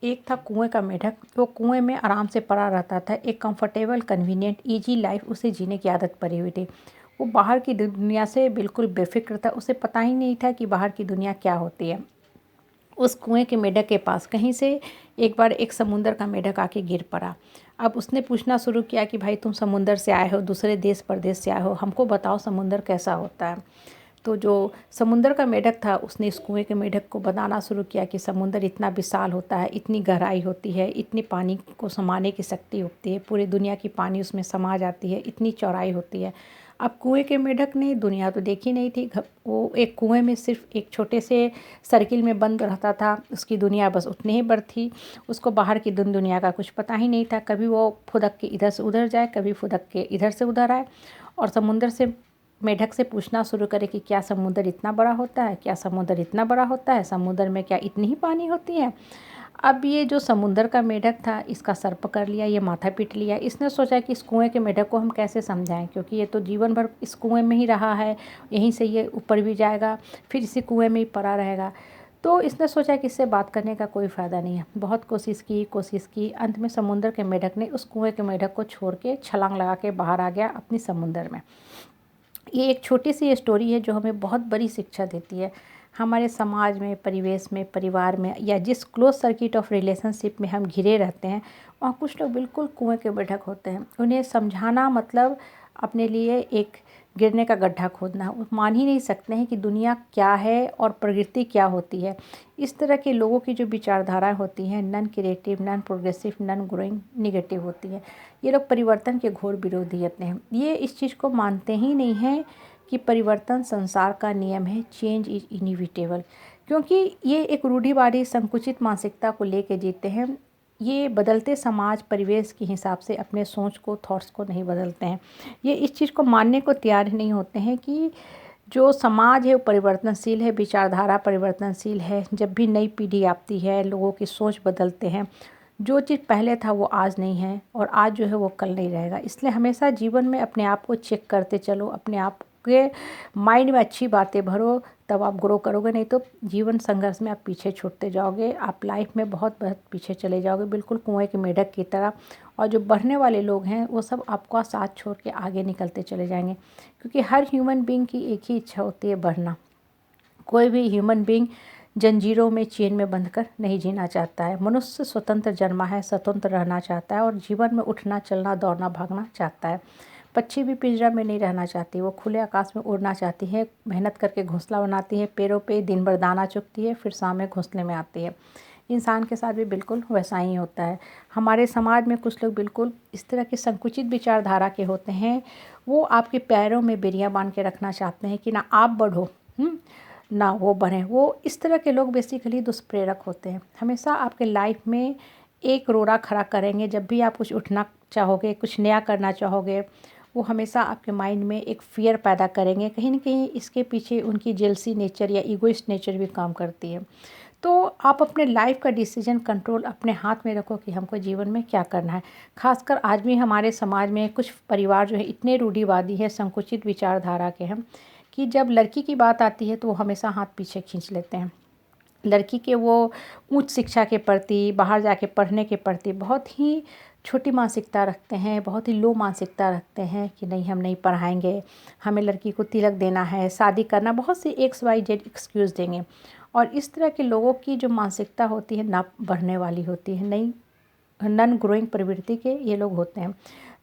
एक था कुएं का मेढक। वो कुएं में आराम से पड़ा रहता था। एक कंफर्टेबल, कन्वीनियंट, ईजी लाइफ उसे जीने की आदत पड़ी हुई थी। वो बाहर की दुनिया से बिल्कुल बेफिक्र था। उसे पता ही नहीं था कि बाहर की दुनिया क्या होती है। उस कुएं के मेढक के पास कहीं से एक बार एक समुंदर का मेढक आके गिर पड़ा। अब उसने पूछना शुरू किया कि भाई, तुम समुंदर से आए हो, दूसरे देश परदेश से आए हो, हमको बताओ समुंदर कैसा होता है। तो जो समुंदर का मेढक था उसने इस कुएं के मेढक को बताना शुरू किया कि समुंदर इतना विशाल होता है, इतनी गहराई होती है, इतनी पानी को समाने की शक्ति होती है, पूरी दुनिया की पानी उसमें समा जाती है, इतनी चौड़ाई होती है। अब कुएं के मेढक ने दुनिया तो देखी नहीं थी। वो एक कुएं में सिर्फ एक छोटे से सर्किल में बंद रहता था। उसकी दुनिया बस उतनी ही बड़ी थी। उसको बाहर की दुनिया का कुछ पता ही नहीं था। कभी वो फुदक के इधर से उधर जाए, कभी फुदक के इधर से उधर आए और समुंदर से मेढक से पूछना शुरू करे कि क्या समुंदर इतना बड़ा होता है, क्या समुंदर इतना बड़ा होता है, समुंदर में क्या इतनी ही पानी होती है। अब ये जो समुंदर का मेढक था, इसका सर पकड़ लिया, ये माथा पीट लिया। इसने सोचा कि इस कुएं के मेढक को हम कैसे समझाएं, क्योंकि ये तो जीवन भर इस कुएं में ही रहा है, यहीं से ये ऊपर भी जाएगा, फिर इसी कुएं में ही पड़ा रहेगा। तो इसने सोचा कि इससे बात करने का कोई फ़ायदा नहीं है। बहुत कोशिश की, अंत में समुंदर के मेढक ने उस कुएं के मेढक को छोड़ के छलांग लगा के बाहर आ गया अपनी समुंदर में। ये एक छोटी सी स्टोरी है जो हमें बहुत बड़ी शिक्षा देती है। हमारे समाज में, परिवेश में, परिवार में या जिस क्लोज सर्किट ऑफ रिलेशनशिप में हम घिरे रहते हैं, वहाँ कुछ लोग बिल्कुल कुएं के बेढक होते हैं। उन्हें समझाना मतलब अपने लिए एक गिरने का गड्ढा खोदना। वो मान ही नहीं सकते हैं कि दुनिया क्या है और प्रकृति क्या होती है। इस तरह के लोगों की जो विचारधाराएँ होती हैं, non creative, non progressive, non growing, negative होती है। ये लोग परिवर्तन के घोर विरोधी होते हैं। ये इस चीज़ को मानते ही नहीं हैं कि परिवर्तन संसार का नियम है, चेंज इज़ इनएविटेबल। क्योंकि ये एक रूढ़िवादी संकुचित मानसिकता को लेके जीते हैं। ये बदलते समाज परिवेश के हिसाब से अपने सोच को, थॉट्स को नहीं बदलते हैं। ये इस चीज़ को मानने को तैयार ही नहीं होते हैं कि जो समाज है वो परिवर्तनशील है, विचारधारा परिवर्तनशील है। जब भी नई पीढ़ी आती है, लोगों की सोच बदलते हैं। जो चीज़ पहले था वो आज नहीं है और आज जो है वो कल नहीं रहेगा। इसलिए हमेशा जीवन में अपने आप को चेक करते चलो, अपने आप के माइंड में अच्छी बातें भरो, तब आप ग्रो करोगे। नहीं तो जीवन संघर्ष में आप पीछे छूटते जाओगे। आप लाइफ में बहुत बहुत पीछे चले जाओगे, बिल्कुल कुएं के मेढक की तरह। और जो बढ़ने वाले लोग हैं वो सब आपका साथ छोड़ के आगे निकलते चले जाएंगे, क्योंकि हर ह्यूमन बीइंग की एक ही इच्छा होती है, बढ़ना। कोई भी ह्यूमन बीइंग जंजीरों में, चेन में बंधकर नहीं जीना चाहता है। मनुष्य स्वतंत्र जन्मा है, स्वतंत्र रहना चाहता है और जीवन में उठना, चलना, दौड़ना, भागना चाहता है। पक्षी भी पिंजरा में नहीं रहना चाहती, वो खुले आकाश में उड़ना चाहती है। मेहनत करके घोंसला बनाती है, पेड़ों पे दिन भर दाना चुगती है, फिर शाम में घोंसले में आती है। इंसान के साथ भी बिल्कुल वैसा ही होता है। हमारे समाज में कुछ लोग बिल्कुल इस तरह के संकुचित विचारधारा के होते हैं। वो आपके पैरों में बेड़ियाँ बांध के रखना चाहते हैं कि ना आप बढ़ो, ना वो बढ़ें। वो इस तरह के लोग बेसिकली दुष्प्रेरक होते हैं। हमेशा आपके लाइफ में एक रोड़ा खड़ा करेंगे। जब भी आप कुछ उठना चाहोगे, कुछ नया करना चाहोगे, वो हमेशा आपके माइंड में एक फ़ियर पैदा करेंगे। कहीं न कहीं इसके पीछे उनकी जेलसी नेचर या ईगोइस्ट नेचर भी काम करती है। तो आप अपने लाइफ का डिसीजन कंट्रोल अपने हाथ में रखो कि हमको जीवन में क्या करना है। ख़ासकर आज भी हमारे समाज में कुछ परिवार जो है इतने रूढ़िवादी है, संकुचित विचारधारा के हैं कि जब लड़की की बात आती है तो वो हमेशा हाथ पीछे खींच लेते हैं। लड़की के वो उच्च शिक्षा के प्रति, बाहर जाके पढ़ने के प्रति बहुत ही छोटी मानसिकता रखते हैं, बहुत ही लो मानसिकता रखते हैं कि नहीं, हम नहीं पढ़ाएंगे, हमें लड़की को तिलक देना है, शादी करना, बहुत सी XYZ एक्सक्यूज़ देंगे। और इस तरह के लोगों की जो मानसिकता होती है ना बढ़ने वाली होती है, नई नॉन ग्रोइंग प्रवृत्ति के ये लोग होते हैं।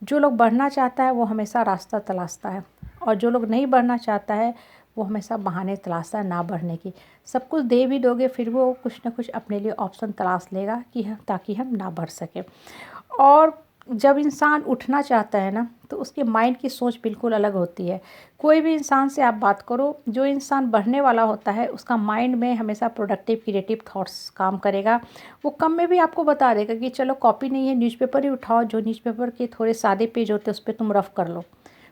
जो लोग बढ़ना चाहता है वो हमेशा रास्ता तलाशता है और जो लोग नहीं बढ़ना चाहता है वो हमेशा बहाने तलाशता है ना बढ़ने की। सब कुछ दे भी दोगे फिर वो कुछ ना कुछ अपने लिए ऑप्शन तलाश लेगा कि ताकि हम ना बढ़ सकें। और जब इंसान उठना चाहता है ना तो उसके माइंड की सोच बिल्कुल अलग होती है। कोई भी इंसान से आप बात करो, जो इंसान बढ़ने वाला होता है उसका माइंड में हमेशा प्रोडक्टिव, क्रिएटिव थॉट्स काम करेगा। वो कम में भी आपको बता देगा कि चलो कॉपी नहीं है, न्यूज़पेपर ही उठाओ, जो न्यूज़पेपर के थोड़े सादे पेज होते हैं उस पर तुम रफ़ कर लो।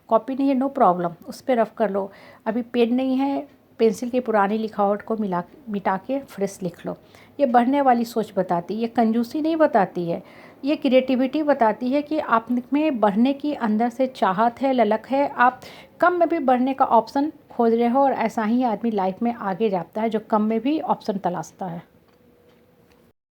कॉपी नहीं है, नो प्रॉब्लम, उस पर रफ़ कर लो। अभी पेन नहीं है, पेंसिल की पुरानी लिखावट को मिटा के फ्रेश लिख लो। ये बढ़ने वाली सोच बताती है, ये कंजूसी नहीं बताती है, ये क्रिएटिविटी बताती है कि आप में बढ़ने की अंदर से चाहत है, ललक है। आप कम में भी बढ़ने का ऑप्शन खोज रहे हो और ऐसा ही आदमी लाइफ में आगे जाता है जो कम में भी ऑप्शन तलाशता है।